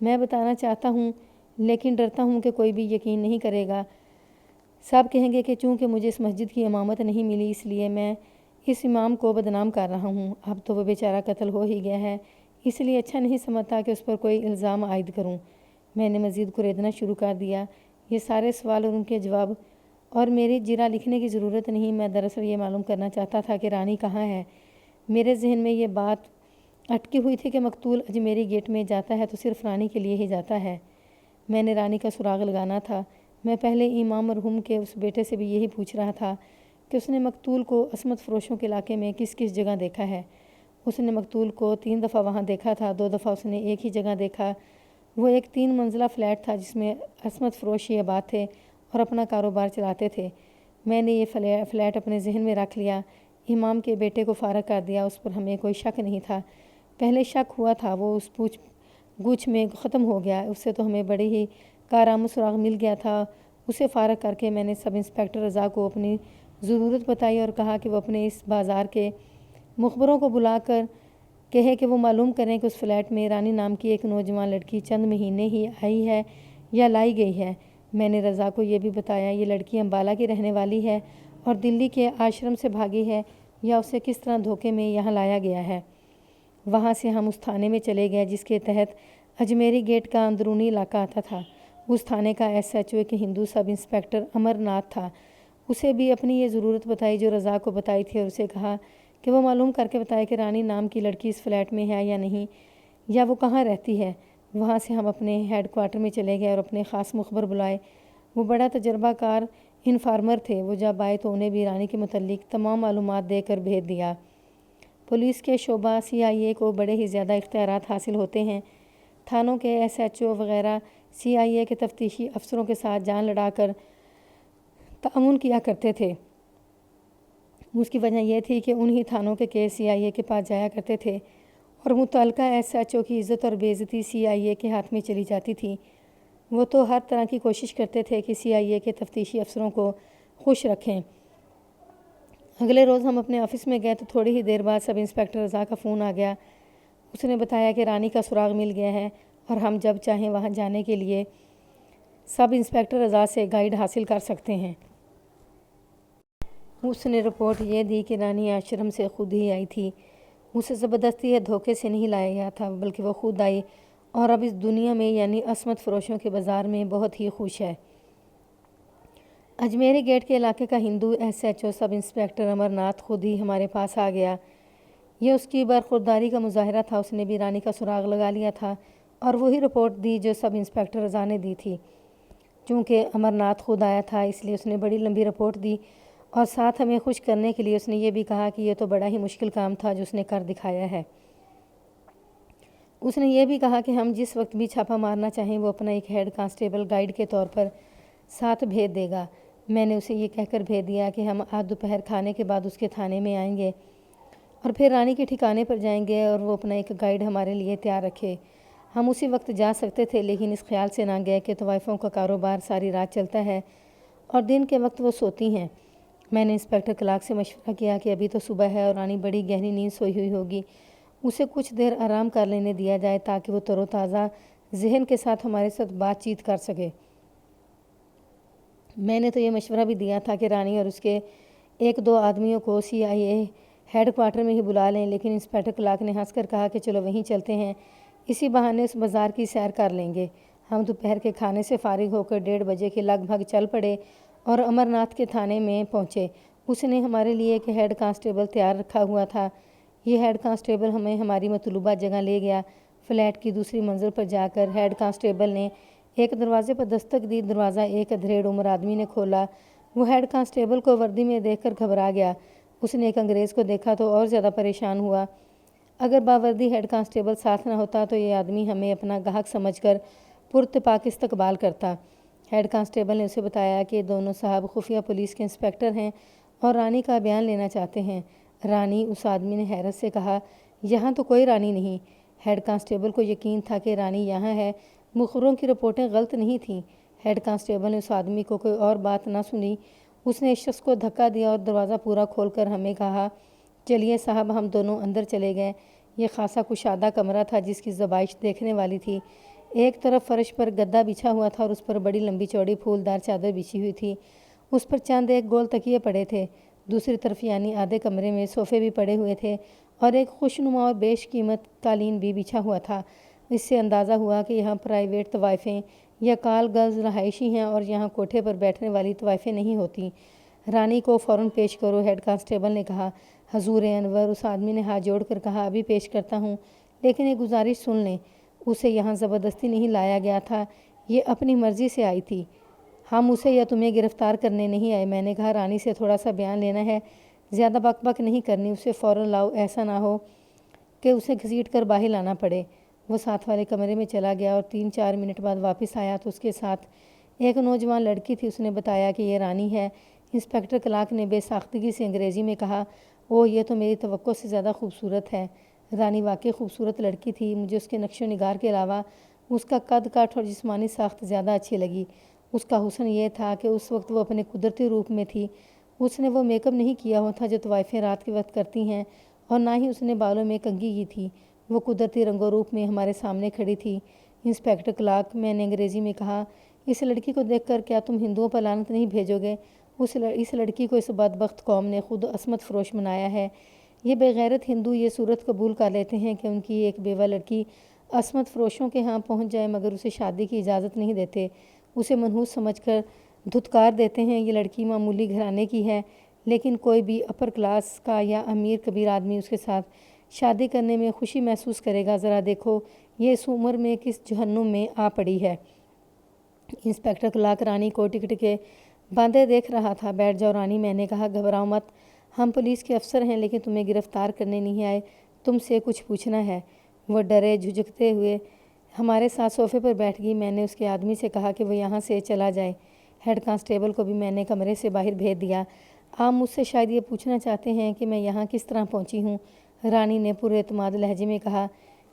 میں بتانا چاہتا ہوں لیکن ڈرتا ہوں کہ کوئی بھی یقین نہیں کرے گا۔ سب کہیں گے کہ چونکہ مجھے اس مسجد کی امامت نہیں ملی اس لیے میں اس امام کو بدنام کر رہا ہوں۔ اب تو وہ بیچارہ قتل ہو ہی گیا ہے، اس لیے اچھا نہیں سمجھتا کہ اس پر کوئی الزام عائد کروں۔ میں نے مزید کریدنا شروع کر دیا۔ یہ سارے سوال اور ان کے جواب اور میری جرح لکھنے کی ضرورت نہیں۔ میں دراصل یہ معلوم کرنا چاہتا تھا کہ رانی کہاں ہے۔ میرے ذہن میں یہ بات اٹکی ہوئی تھی کہ مقتول اجمیری گیٹ میں جاتا ہے تو صرف رانی کے لیے ہی جاتا ہے۔ میں نے رانی کا سراغ لگانا تھا۔ میں پہلے امام مرحوم کے اس بیٹے سے بھی یہی پوچھ رہا تھا کہ اس نے مقتول کو عصمت فروشوں کے علاقے میں کس کس جگہ دیکھا ہے۔ اس نے مقتول کو 3 دفعہ وہاں دیکھا تھا، 2 دفعہ اس نے ایک ہی جگہ دیکھا۔ وہ ایک 3 منزلہ فلیٹ تھا جس میں عصمت فروش ہی آباد تھے اور اپنا کاروبار چلاتے تھے۔ میں نے یہ فلیٹ اپنے ذہن میں رکھ لیا، امام کے بیٹے کو فارغ کر دیا۔ اس پر ہمیں کوئی شک نہیں تھا۔ پہلے شک ہوا تھا، وہ اس پوچھ گچھ میں ختم ہو گیا۔ اس سے تو ہمیں بڑے ہی کارآمد سراغ مل گیا تھا۔ اسے فارغ کر کے میں نے سب انسپکٹر رضا کو اپنی ضرورت بتائی اور کہا کہ وہ اپنے اس بازار کے مخبروں کو بلا کر کہے کہ وہ معلوم کریں کہ اس فلیٹ میں رانی نام کی ایک نوجوان لڑکی چند مہینے ہی آئی ہے یا لائی گئی ہے۔ میں نے رضا کو یہ بھی بتایا یہ لڑکی امبالہ کی رہنے والی ہے اور دلی کے آشرم سے بھاگی ہے یا اسے کس طرح دھوکے میں یہاں لایا گیا ہے۔ وہاں سے ہم اس تھانے میں چلے گئے جس کے تحت اجمیری گیٹ کا اندرونی علاقہ آتا تھا۔ اس تھانے کا SHO ایک ہندو سب انسپکٹر امر ناتھ تھا۔ اسے بھی اپنی یہ ضرورت بتائی جو رضا کو بتائی تھی اور اسے کہا کہ وہ معلوم کر کے بتائے کہ رانی نام کی لڑکی اس فلیٹ میں ہے یا نہیں یا وہ کہاں رہتی ہے۔ وہاں سے ہم اپنے ہیڈ کوارٹر میں چلے گئے اور اپنے خاص مخبر بلائے۔ وہ بڑا تجربہ کار انفارمر تھے۔ وہ جب آئے تو انہیں بھی رانی کے متعلق تمام معلومات دے کر بھیج دیا۔ پولیس کے شعبہ CIA کو بڑے ہی زیادہ اختیارات حاصل ہوتے ہیں۔ تھانوں کے SHO وغیرہ CIA کے تفتیشی افسروں کے ساتھ جان لڑا کر تعاون کیا کرتے تھے۔ اس کی وجہ یہ تھی کہ انہی تھانوں کے کیس CIA کے پاس جایا کرتے تھے اور متعلقہ SHO کی عزت اور بے عزتی CIA کے ہاتھ میں چلی جاتی تھی۔ وہ تو ہر طرح کی کوشش کرتے تھے کہ CIA کے تفتیشی افسروں کو خوش رکھیں۔ اگلے روز ہم اپنے آفس میں گئے تو تھوڑی ہی دیر بعد سب انسپکٹر رضا کا فون آ گیا۔ اس نے بتایا کہ رانی کا سراغ مل گیا ہے اور ہم جب چاہیں وہاں جانے کے لیے سب انسپکٹر رضا سے گائیڈ حاصل کر سکتے ہیں۔ اس نے رپورٹ یہ دی کہ رانی آشرم سے خود ہی آئی تھی۔ اسے زبردستی یا دھوکے سے نہیں لایا گیا تھا بلکہ وہ خود آئی اور اب اس دنیا میں یعنی عصمت فروشوں کے بازار میں بہت ہی خوش ہے۔ اجمیری گیٹ کے علاقے کا ہندو SHO سب انسپکٹر امر ناتھ خود ہی ہمارے پاس آ گیا۔ یہ اس کی برخورداری کا مظاہرہ تھا۔ اس نے بھی رانی کا سراغ لگا لیا تھا اور وہی رپورٹ دی جو سب انسپکٹر رضا نے دی تھی۔ چونکہ امر ناتھ خود آیا تھا اس لیے اس نے بڑی لمبی رپورٹ دی اور ساتھ ہمیں خوش کرنے کے لیے اس نے یہ بھی کہا کہ یہ تو بڑا ہی مشکل کام تھا جو اس نے کر دکھایا ہے۔ اس نے یہ بھی کہا کہ ہم جس وقت بھی چھاپا مارنا چاہیں وہ اپنا ایک ہیڈ کانسٹیبل گائیڈ کے طور پر ساتھ بھیج دے گا۔ میں نے اسے یہ کہہ کر بھیج دیا کہ ہم آج دوپہر کھانے کے بعد اس کے تھانے میں آئیں گے اور پھر رانی کے ٹھکانے پر جائیں گے اور وہ اپنا ایک گائیڈ ہمارے لیے تیار رکھے۔ ہم اسی وقت جا سکتے تھے لیکن اس خیال سے نہ گئے کہ طوائفوں کا کاروبار ساری رات چلتا ہے اور دن کے وقت وہ سوتی ہیں۔ میں نے انسپکٹر کلاک سے مشورہ کیا کہ ابھی تو صبح ہے اور رانی بڑی گہری نیند سوئی ہوئی ہوگی، اسے کچھ دیر آرام کر لینے دیا جائے تاکہ وہ تر و تازہ ذہن کے ساتھ ہمارے ساتھ بات چیت کر سکے۔ میں نے تو یہ مشورہ بھی دیا تھا کہ رانی اور اس کے 1-2 آدمیوں کو CIA ہیڈ کوارٹر میں ہی بلا لیں، لیکن انسپکٹر کلاک نے ہنس کر کہا کہ چلو وہیں چلتے ہیں، اسی بہانے اس بازار کی سیر کر لیں گے۔ ہم دوپہر کے کھانے سے فارغ ہو کر 1:30 بجے کے لگ بھگ چل پڑے اور امر ناتھ کے تھانے میں پہنچے۔ اس نے ہمارے لیے ایک ہیڈ کانسٹیبل تیار رکھا ہوا تھا۔ یہ ہیڈ کانسٹیبل ہمیں ہماری مطلوبہ جگہ لے گیا۔ فلیٹ کی دوسری منزل پر جا کر ہیڈ کانسٹیبل نے ایک دروازے پر دستک دی۔ دروازہ ایک ادھیڑ عمر آدمی نے کھولا۔ وہ ہیڈ کانسٹیبل کو وردی میں دیکھ کر گھبرا گیا۔ اس نے ایک انگریز کو دیکھا تو اور زیادہ پریشان ہوا۔ اگر باوردی ہیڈ کانسٹیبل ساتھ نہ ہوتا تو یہ آدمی ہمیں اپنا گاہک سمجھ کر پرتپاک استقبال کرتا۔ ہیڈ کانسٹیبل نے اسے بتایا کہ دونوں صاحب خفیہ پولیس کے انسپکٹر ہیں اور رانی کا بیان لینا چاہتے ہیں۔ رانی؟ اس آدمی نے حیرت سے کہا، یہاں تو کوئی رانی نہیں۔ ہیڈ کانسٹیبل کو یقین تھا کہ رانی یہاں ہے، مخبروں کی رپورٹیں غلط نہیں تھیں۔ ہیڈ کانسٹیبل نے اس آدمی کو کوئی اور بات نہ سنی۔ اس نے اس شخص کو دھکا دیا اور دروازہ پورا کھول کر ہمیں کہا، چلیے صاحب۔ ہم دونوں اندر چلے گئے۔ یہ خاصا کشادہ کمرہ تھا جس کی زیبائش دیکھنے والی تھی۔ ایک طرف فرش پر گدا بچھا ہوا تھا اور اس پر بڑی لمبی چوڑی پھولدار چادر بچھی ہوئی تھی، اس پر چند ایک گول تکیے پڑے تھے۔ دوسری طرف یعنی آدھے کمرے میں صوفے بھی پڑے ہوئے تھے اور ایک خوشنما اور بیش قیمت قالین بھی بچھا ہوا تھا۔ اس سے اندازہ ہوا کہ یہاں پرائیویٹ طوائفیں یا کال گرلز رہائشی ہیں اور یہاں کوٹھے پر بیٹھنے والی طوائفیں نہیں ہوتی۔ رانی کو فوراً پیش کرو، ہیڈ کانسٹیبل نے کہا۔ حضور انور، اس آدمی نے ہاتھ جوڑ کر کہا، ابھی پیش کرتا ہوں، لیکن ایک گزارش سن لیں، اسے یہاں زبردستی نہیں لایا گیا تھا، یہ اپنی مرضی سے آئی تھی۔ ہم اسے یا تمہیں گرفتار کرنے نہیں آئے۔ میں نے کہا، رانی سے تھوڑا سا بیان لینا ہے، زیادہ بک بک نہیں کرنی، اسے فوراً لاؤ، ایسا نہ ہو کہ اسے گھسیٹ کر باہر لانا پڑے۔ وہ ساتھ والے کمرے میں چلا گیا اور 3-4 منٹ بعد واپس آیا تو اس کے ساتھ ایک نوجوان لڑکی تھی۔ اس نے بتایا کہ یہ رانی ہے۔ انسپکٹر کلارک نے بے ساختگی سے انگریزی میں کہا، اوہ، یہ تو میری توقع سے زیادہ خوبصورت ہے۔ رانی واقعی خوبصورت لڑکی تھی، مجھے اس کے نقش و نگار کے علاوہ اس کا قد کاٹ اور جسمانی ساخت زیادہ اچھی لگی۔ اس کا حسن یہ تھا کہ اس وقت وہ اپنے قدرتی روپ میں تھی۔ اس نے وہ میک اپ نہیں کیا ہوا تھا جو طوائفیں رات کے وقت کرتی ہیں، اور نہ ہی اس نے بالوں میں کنگھی کی تھی۔ وہ قدرتی رنگ و روپ میں ہمارے سامنے کھڑی تھی۔ انسپکٹر کلارک، میں نے انگریزی میں کہا، اس لڑکی کو دیکھ کر کیا تم ہندوؤں پر لعنت نہیں بھیجو گے؟ اس لڑکی کو اس بدبخت قوم نے خود عصمت فروش بنایا ہے۔ یہ بے غیرت ہندو یہ صورت قبول کر لیتے ہیں کہ ان کی ایک بیوہ لڑکی عصمت فروشوں کے ہاں پہنچ جائے، مگر اسے شادی کی اجازت نہیں دیتے، اسے منحوس سمجھ کر دھتکار دیتے ہیں۔ یہ لڑکی معمولی گھرانے کی ہے، لیکن کوئی بھی اپر کلاس کا یا امیر کبیر آدمی اس کے ساتھ شادی کرنے میں خوشی محسوس کرے گا۔ ذرا دیکھو یہ اس عمر میں کس جہنم میں آ پڑی ہے۔ انسپکٹر کلارک رانی کو ٹکٹ کے باندھے دیکھ رہا تھا۔ بیٹھ جاؤ رانی، میں نے کہا، گھبراؤ مت، ہم پولیس کے افسر ہیں، لیکن تمہیں گرفتار کرنے نہیں آئے، تم سے کچھ پوچھنا ہے۔ وہ ڈرے جھجکتے ہوئے ہمارے ساتھ صوفے پر بیٹھ گئی۔ میں نے اس کے آدمی سے کہا کہ وہ یہاں سے چلا جائے۔ ہیڈ کانسٹیبل کو بھی میں نے کمرے سے باہر بھیج دیا۔ آپ مجھ سے شاید یہ پوچھنا چاہتے ہیں کہ میں یہاں کس طرح پہنچی ہوں، رانی نے پُر اعتماد لہجے میں کہا۔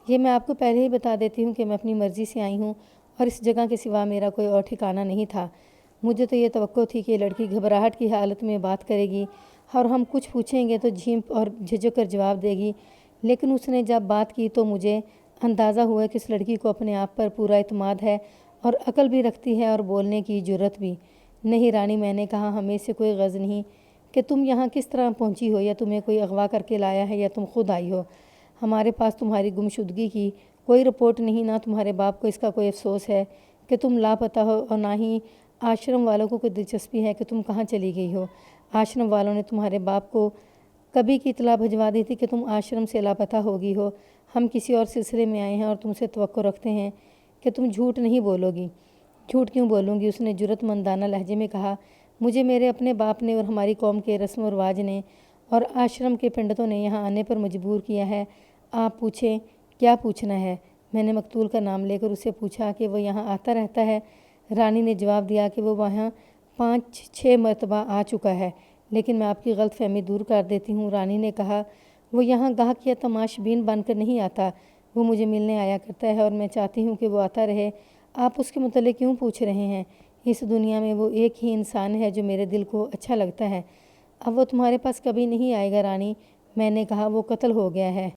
یہ میں آپ کو پہلے ہی بتا دیتی ہوں کہ میں اپنی مرضی سے آئی ہوں اور اس جگہ کے سوا میرا کوئی اور ٹھکانہ نہیں تھا۔ مجھے تو یہ توقع تھی کہ یہ لڑکی گھبراہٹ کی حالت میں بات کرے گی اور ہم کچھ پوچھیں گے تو جھینپ اور جھجک کر جواب دے گی، لیکن اس نے جب بات کی تو مجھے اندازہ ہوا کہ اس لڑکی کو اپنے آپ پر پورا اعتماد ہے اور عقل بھی رکھتی ہے اور بولنے کی جرأت بھی۔ نہیں رانی، میں نے کہا، ہمیں سے کوئی غرض نہیں کہ تم یہاں کس طرح پہنچی ہو، یا تمہیں کوئی اغوا کر کے لایا ہے یا تم خود آئی ہو۔ ہمارے پاس تمہاری گمشدگی کی کوئی رپورٹ نہیں، نہ تمہارے باپ کو اس کا کوئی افسوس ہے کہ تم لاپتہ ہو، اور نہ ہی آشرم والوں کو کوئی دلچسپی ہے کہ تم کہاں چلی گئی ہو۔ آشرم والوں نے تمہارے باپ کو کبھی کی اطلاع بھجوا دی تھی کہ تم آشرم سے لاپتہ ہو گئی ہو۔ ہم کسی اور سلسلے میں آئے ہیں اور تم سے توقع رکھتے ہیں کہ تم جھوٹ نہیں بولو گی۔ جھوٹ کیوں بولوں گی؟ اس نے جرأت مندانہ لہجے میں کہا۔ مجھے میرے اپنے باپ نے اور ہماری قوم کے رسم و رواج نے اور آشرم کے پنڈتوں نے یہاں آنے پر مجبور کیا ہے۔ آپ پوچھیں، کیا پوچھنا ہے؟ میں نے مقتول کا نام لے کر اسے پوچھا کہ وہ یہاں آتا رہتا ہے۔ رانی نے جواب دیا کہ وہ وہاں 5-6 مرتبہ آ چکا ہے، لیکن میں آپ کی غلط فہمی دور کر دیتی ہوں۔ رانی نے کہا، وہ یہاں گاہک یا تماش بین بن کر نہیں آتا، وہ مجھے ملنے آیا کرتا ہے اور میں چاہتی ہوں کہ وہ آتا رہے۔ آپ اس کے متعلق کیوں پوچھ رہے ہیں؟ اس دنیا میں وہ ایک ہی انسان ہے جو میرے دل کو اچھا لگتا ہے۔ اب وہ تمہارے پاس کبھی نہیں آئے گا رانی، میں نے کہا، وہ قتل ہو گیا ہے۔